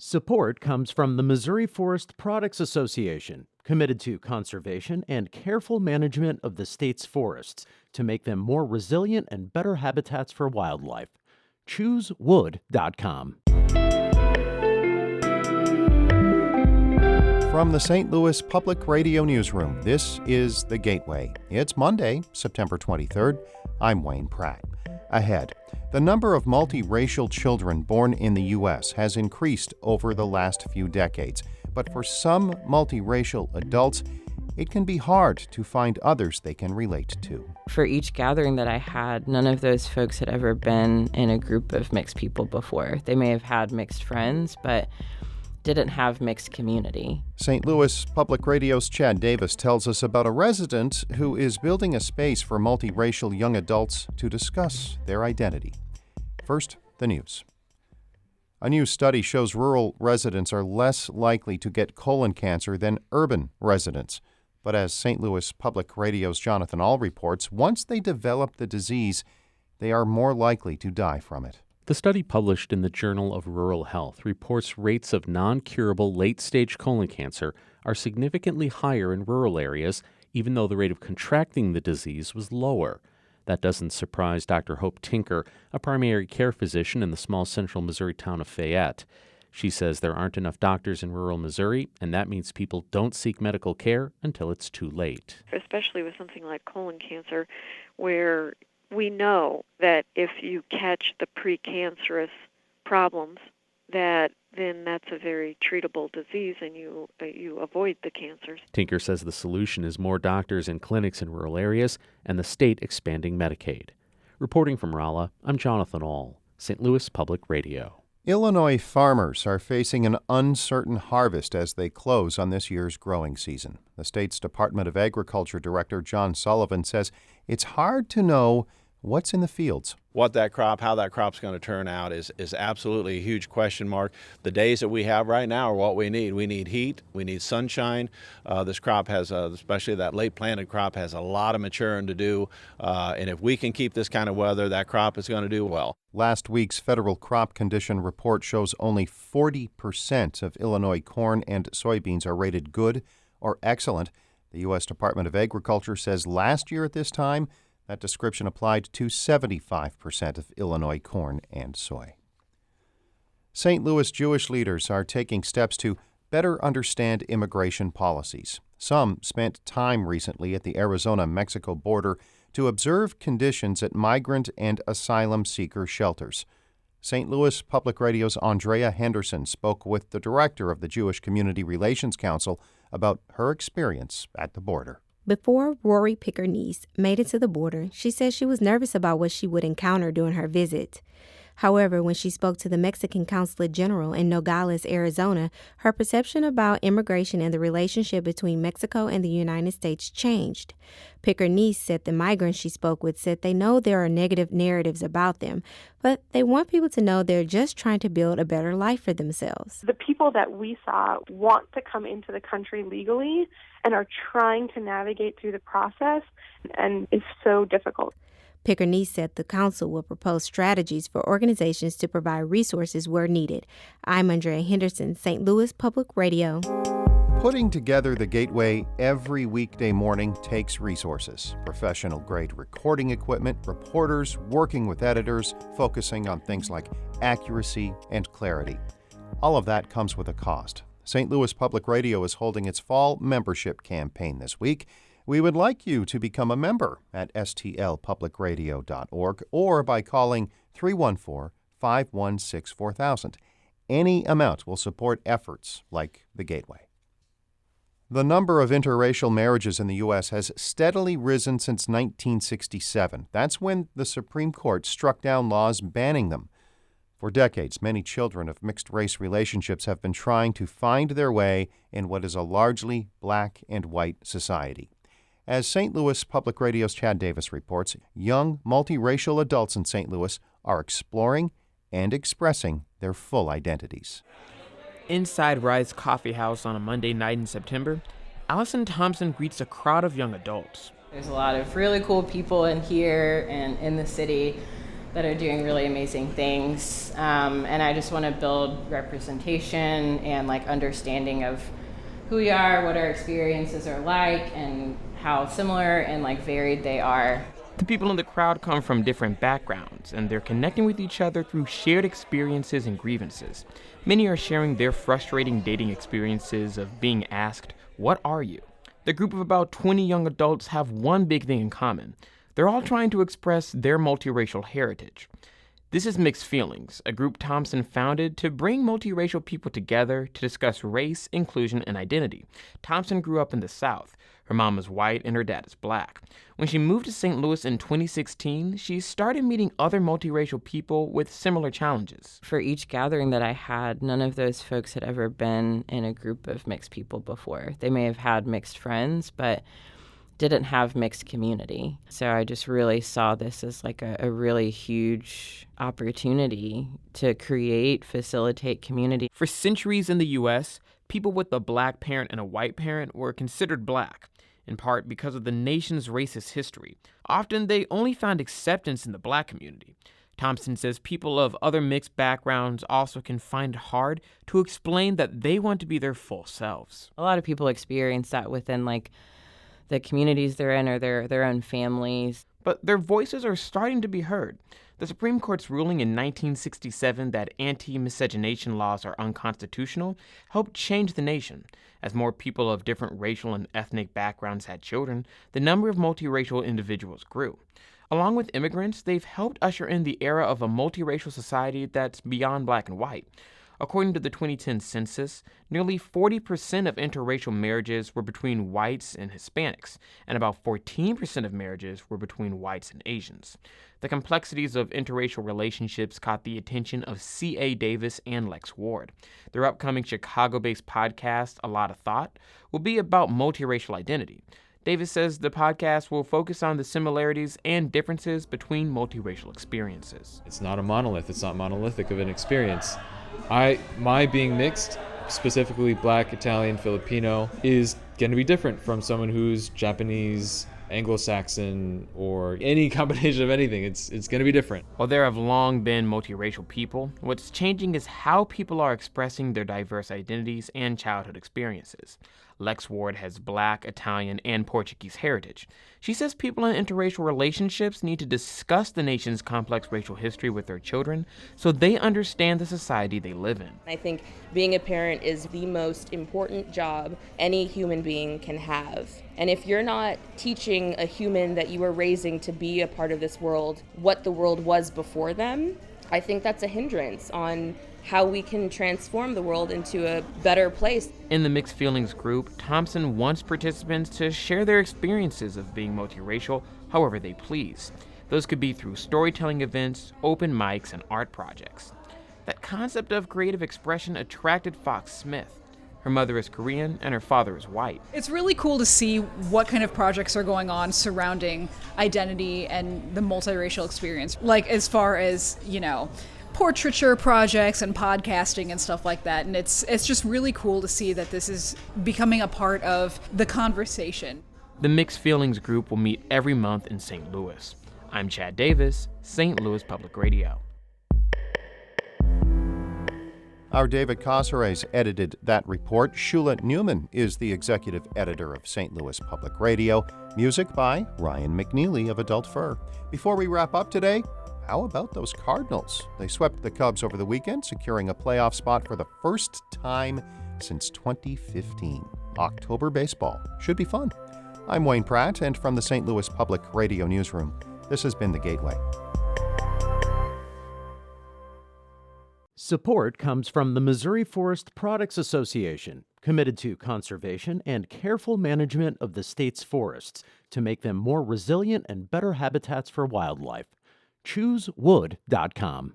Support comes from the Missouri Forest Products Association, committed to conservation and careful management of the state's forests to make them more resilient and better habitats for wildlife. ChooseWood.com. From the St. Louis Public Radio Newsroom, this is The Gateway. It's Monday, September 23rd. I'm Wayne Pratt. Ahead, the number of multiracial children born in the U.S. has increased over the last few decades. But for some multiracial adults, it can be hard to find others they can relate to. For each gathering that I had, none of those folks had ever been in a group of mixed people before. They may have had mixed friends, but didn't have mixed community. St. Louis Public Radio's Chad Davis tells us about a resident who is building a space for multiracial young adults to discuss their identity. First, the news. A new study shows rural residents are less likely to get colon cancer than urban residents. But as St. Louis Public Radio's Jonathan Ahl reports, once they develop the disease, they are more likely to die from it. The study published in the Journal of Rural Health reports rates of non-curable late-stage colon cancer are significantly higher in rural areas, even though the rate of contracting the disease was lower. That doesn't surprise Dr. Hope Tinker, a primary care physician in the small central Missouri town of Fayette. She says there aren't enough doctors in rural Missouri, and that means people don't seek medical care until it's too late. Especially with something like colon cancer, where we know that if you catch the precancerous problems, that then that's a very treatable disease and you avoid the cancers. Tinker says the solution is more doctors and clinics in rural areas and the state expanding Medicaid. Reporting from Rolla, I'm Jonathan Ahl, St. Louis Public Radio. Illinois farmers are facing an uncertain harvest as they close on this year's growing season. The state's Department of Agriculture Director John Sullivan says it's hard to know what's in the fields. What that crop, how that crop's going to turn out is absolutely a huge question mark. The days that we have right now are what we need. We need heat, we need sunshine. This crop has, especially that late planted crop, has a lot of maturing to do. And if we can keep this kind of weather, that crop is going to do well. Last week's federal crop condition report shows only 40% of Illinois corn and soybeans are rated good or excellent. The U.S. Department of Agriculture says last year at this time, that description applied to 75% of Illinois corn and soy. St. Louis Jewish leaders are taking steps to better understand immigration policies. Some spent time recently at the Arizona-Mexico border to observe conditions at migrant and asylum seeker shelters. St. Louis Public Radio's Andrea Henderson spoke with the director of the Jewish Community Relations Council about her experience at the border. Before Rory Pickernese made it to the border, she said she was nervous about what she would encounter during her visit. However, when she spoke to the Mexican Consulate General in Nogales, Arizona, her perception about immigration and the relationship between Mexico and the United States changed. Pickernese said the migrants she spoke with said they know there are negative narratives about them, but they want people to know they're just trying to build a better life for themselves. The people that we saw want to come into the country legally and are trying to navigate through the process, and it's so difficult. Pickernese said the council will propose strategies for organizations to provide resources where needed. I'm Andrea Henderson, St. Louis Public Radio. Putting together the Gateway every weekday morning takes resources. Professional-grade recording equipment, reporters working with editors, focusing on things like accuracy and clarity. All of that comes with a cost. St. Louis Public Radio is holding its fall membership campaign this week. We would like you to become a member at stlpublicradio.org or by calling 314-516-4000. Any amount will support efforts like the Gateway. The number of interracial marriages in the U.S. has steadily risen since 1967. That's when the Supreme Court struck down laws banning them. For decades, many children of mixed-race relationships have been trying to find their way in what is a largely black and white society. As St. Louis Public Radio's Chad Davis reports, young multiracial adults in St. Louis are exploring and expressing their full identities. Inside Rye's Coffee House on a Monday night in September, Allison Thompson greets a crowd of young adults. There's a lot of really cool people in here and in the city, that are doing really amazing things. And I just want to build representation and like understanding of who we are, what our experiences are like, and how similar and like varied they are. The people in the crowd come from different backgrounds, and they're connecting with each other through shared experiences and grievances. Many are sharing their frustrating dating experiences of being asked, "What are you?" The group of about 20 young adults have one big thing in common. They're all trying to express their multiracial heritage. This is Mixed Feelings, a group Thompson founded to bring multiracial people together to discuss race, inclusion, and identity. Thompson grew up in the South. Her mom is white and her dad is black. When she moved to St. Louis in 2016, she started meeting other multiracial people with similar challenges. For each gathering that I had, none of those folks had ever been in a group of mixed people before. They may have had mixed friends, but didn't have mixed community. So I just really saw this as like a really huge opportunity to facilitate community. For centuries in the U.S., people with a black parent and a white parent were considered black, in part because of the nation's racist history. Often they only found acceptance in the black community. Thompson says people of other mixed backgrounds also can find it hard to explain that they want to be their full selves. A lot of people experience that within like the communities they're in or their own families. But their voices are starting to be heard. The Supreme Court's ruling in 1967 that anti-miscegenation laws are unconstitutional helped change the nation. As more people of different racial and ethnic backgrounds had children, the number of multiracial individuals grew. Along with immigrants, they've helped usher in the era of a multiracial society that's beyond black and white. According to the 2010 census, nearly 40% of interracial marriages were between whites and Hispanics, and about 14% of marriages were between whites and Asians. The complexities of interracial relationships caught the attention of C.A. Davis and Lex Ward. Their upcoming Chicago-based podcast, A Lot of Thought, will be about multiracial identity. Davis says the podcast will focus on the similarities and differences between multiracial experiences. It's not a monolith. It's not monolithic of an experience. My being mixed, specifically black, Italian, Filipino, is going to be different from someone who's Japanese, Anglo-Saxon, or any combination of anything. It's going to be different. While there have long been multiracial people, what's changing is how people are expressing their diverse identities and childhood experiences. Lex Ward has black, Italian, and Portuguese heritage. She says people in interracial relationships need to discuss the nation's complex racial history with their children so they understand the society they live in. I think being a parent is the most important job any human being can have. And if you're not teaching a human that you are raising to be a part of this world what the world was before them, I think that's a hindrance on how we can transform the world into a better place. In the Mixed Feelings group, Thompson wants participants to share their experiences of being multiracial however they please. Those could be through storytelling events, open mics, and art projects. That concept of creative expression attracted Fox Smith. Her mother is Korean and her father is white. It's really cool to see what kind of projects are going on surrounding identity and the multiracial experience. Like as far as, portraiture projects and podcasting and stuff like that. And it's just really cool to see that this is becoming a part of the conversation. The Mixed Feelings group will meet every month in St. Louis. I'm Chad Davis, St. Louis Public Radio. Our David Casares edited that report. Shula Newman is the executive editor of St. Louis Public Radio. Music by Ryan McNeely of Adult Fur. Before we wrap up today, how about those Cardinals? They swept the Cubs over the weekend, securing a playoff spot for the first time since 2015. October baseball should be fun. I'm Wayne Pratt, and from the St. Louis Public Radio Newsroom, this has been The Gateway. Support comes from the Missouri Forest Products Association, committed to conservation and careful management of the state's forests to make them more resilient and better habitats for wildlife. ChooseWood.com